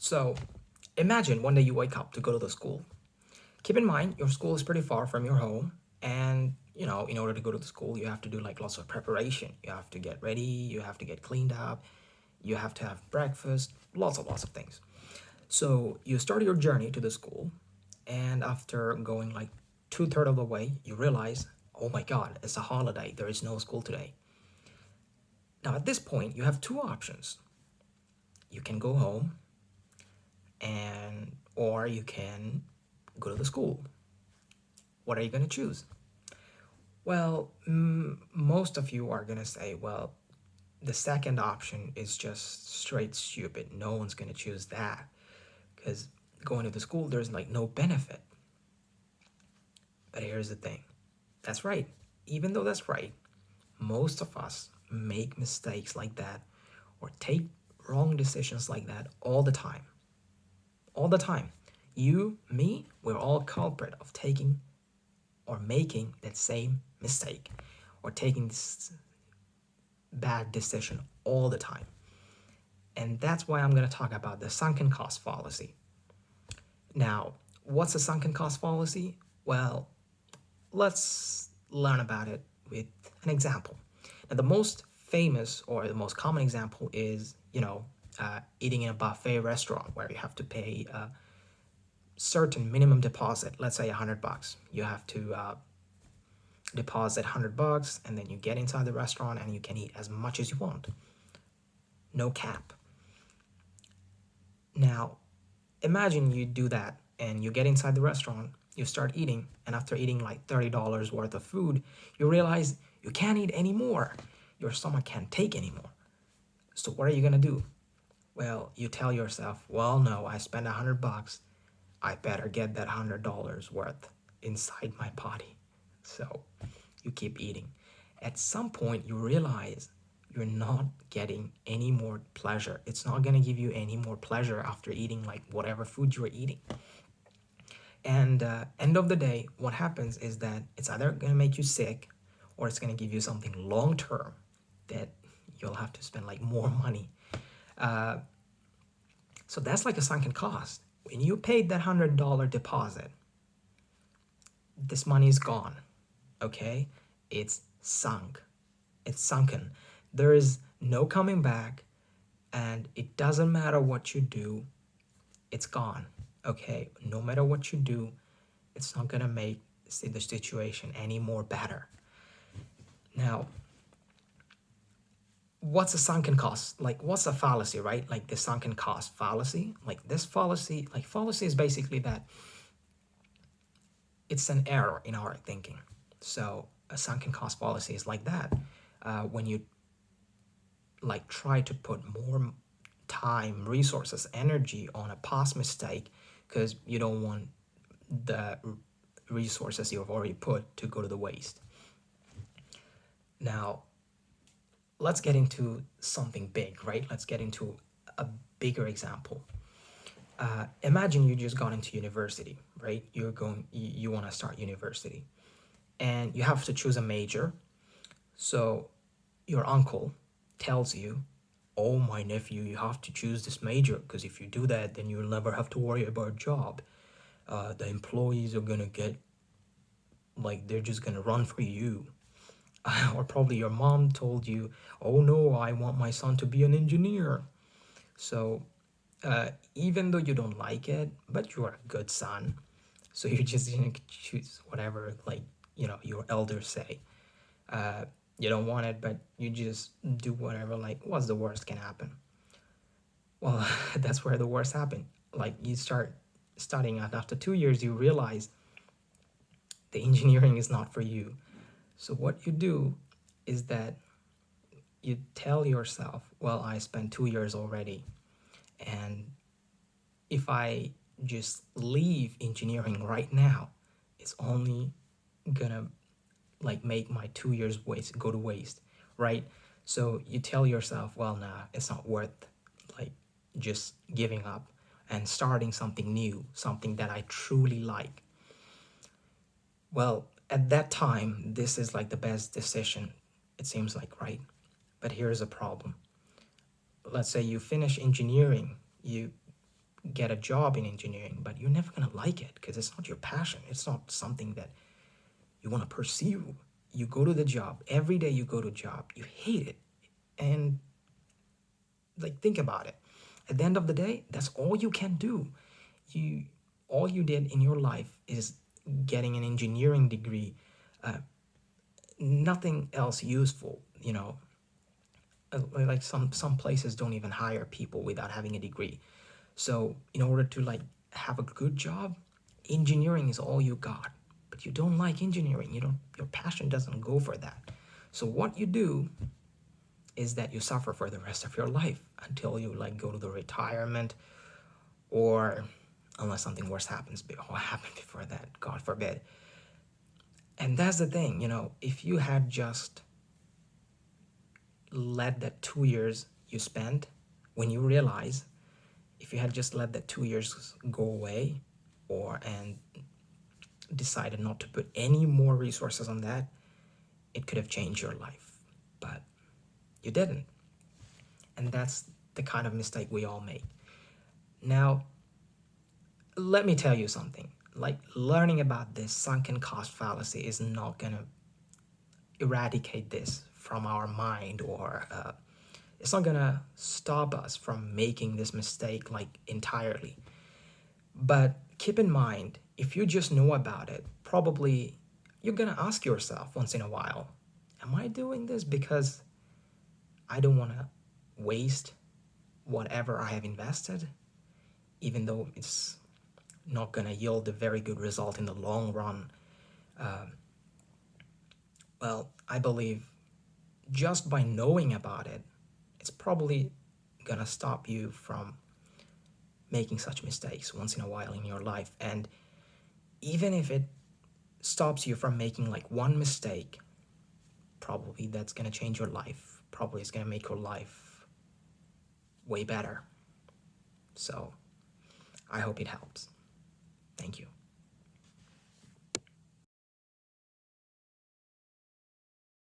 So imagine one day you wake up to go to the school. Keep in mind your school is pretty far from your home, and in order to go to the school you have to do like lots of preparation. You have to get ready, you have to get cleaned up, you have to have breakfast, lots of things. So you start your journey to the school, and after going like two-thirds of the way you realize, oh my god, it's a holiday, there is no school today. Now at this point you have two options. You can go home, and or you can go to the school. What are you going to choose? Well, most of you are going to say, well, the second option is just straight stupid. No one's going to choose that because going to the school, there's like no benefit. But here's the thing, that's right. Even though that's right, most of us make mistakes like that or take wrong decisions like that all the time. All the time. You, me, we're all culprit of taking or making that same mistake or taking this bad decision all the time. And that's why I'm going to talk about the sunken cost fallacy. Now, what's a sunken cost fallacy? Well, let's learn about it with an example. Now, the most famous or the most common example is, eating in a buffet restaurant where you have to pay a certain minimum deposit, let's say $100. You have to deposit $100, and then you get inside the restaurant and you can eat as much as you want. No cap. Now, imagine you do that and you get inside the restaurant, you start eating, and after eating like $30 worth of food, you realize you can't eat anymore. Your stomach can't take anymore. So what are you gonna do? Well, you tell yourself, well, no, I spent $100. I better get that $100 worth inside my body. So you keep eating. At some point, you realize you're not getting any more pleasure. It's not going to give you any more pleasure after eating like whatever food you were eating. And end of the day, what happens is that it's either going to make you sick or it's going to give you something long term that you'll have to spend like more money. So that's like a sunken cost. When you paid that $100 deposit, this money is gone. Okay? It's sunk. It's sunken. There is no coming back, and it doesn't matter what you do, it's gone. Okay? No matter what you do, it's not gonna make the situation any more better. Now, what's a sunken cost? Like, what's a fallacy, right? Like the sunken cost fallacy. Like this fallacy, fallacy is basically that it's an error in our thinking. So a sunken cost fallacy is like that. When you like try to put more time, resources, energy on a past mistake because you don't want the resources you've already put to go to the waste. Now, let's get into something big, right? Let's get into a bigger example. Imagine you just got into university, right? You want to start university, and you have to choose a major. So your uncle tells you, oh, my nephew, you have to choose this major because if you do that, then you'll never have to worry about a job. The employees are gonna get, like, they're just gonna run for you. Or probably your mom told you, oh no, I want my son to be an engineer. So even though you don't like it, but you are a good son, so you're just gonna choose whatever, like, your elders say. You don't want it, but you just do whatever, like, what's the worst can happen? Well, that's where the worst happened. Like, you start studying, and after 2 years, you realize the engineering is not for you. So what you do is that you tell yourself, well, I spent 2 years already, and if I just leave engineering right now, it's only gonna like make my 2 years go to waste, right? So you tell yourself, well, nah, it's not worth like just giving up and starting something new, something that I truly like. Well, at that time, this is like the best decision, it seems like, right? But here's a problem. Let's say you finish engineering, you get a job in engineering, but you're never going to like it because it's not your passion. It's not something that you want to pursue. You go to the job, every day you go to a job, you hate it. And like, think about it. At the end of the day, that's all you can do. You all you did in your life is getting an engineering degree, nothing else useful, you know. Like some places don't even hire people without having a degree. So in order to like have a good job, engineering is all you got. But you don't like engineering. You don't Your passion doesn't go for that. So what you do is that you suffer for the rest of your life until you like go to the retirement, or unless something worse happens or happened before that, God forbid. And that's the thing, you know, if you had just let that 2 years you spent, when you realize, if you had just let that 2 years go away, or and decided not to put any more resources on that, it could have changed your life. But you didn't. And that's the kind of mistake we all make. Now, let me tell you something. Like, learning about this sunken cost fallacy is not going to eradicate this from our mind, or it's not going to stop us from making this mistake like entirely. But keep in mind, if you just know about it, probably you're going to ask yourself once in a while, am I doing this because I don't want to waste whatever I have invested, even though it's not going to yield a very good result in the long run? Well, I believe just by knowing about it, it's probably going to stop you from making such mistakes once in a while in your life. And even if it stops you from making like one mistake, probably that's going to change your life. Probably it's going to make your life way better. So I hope it helps. Thank you.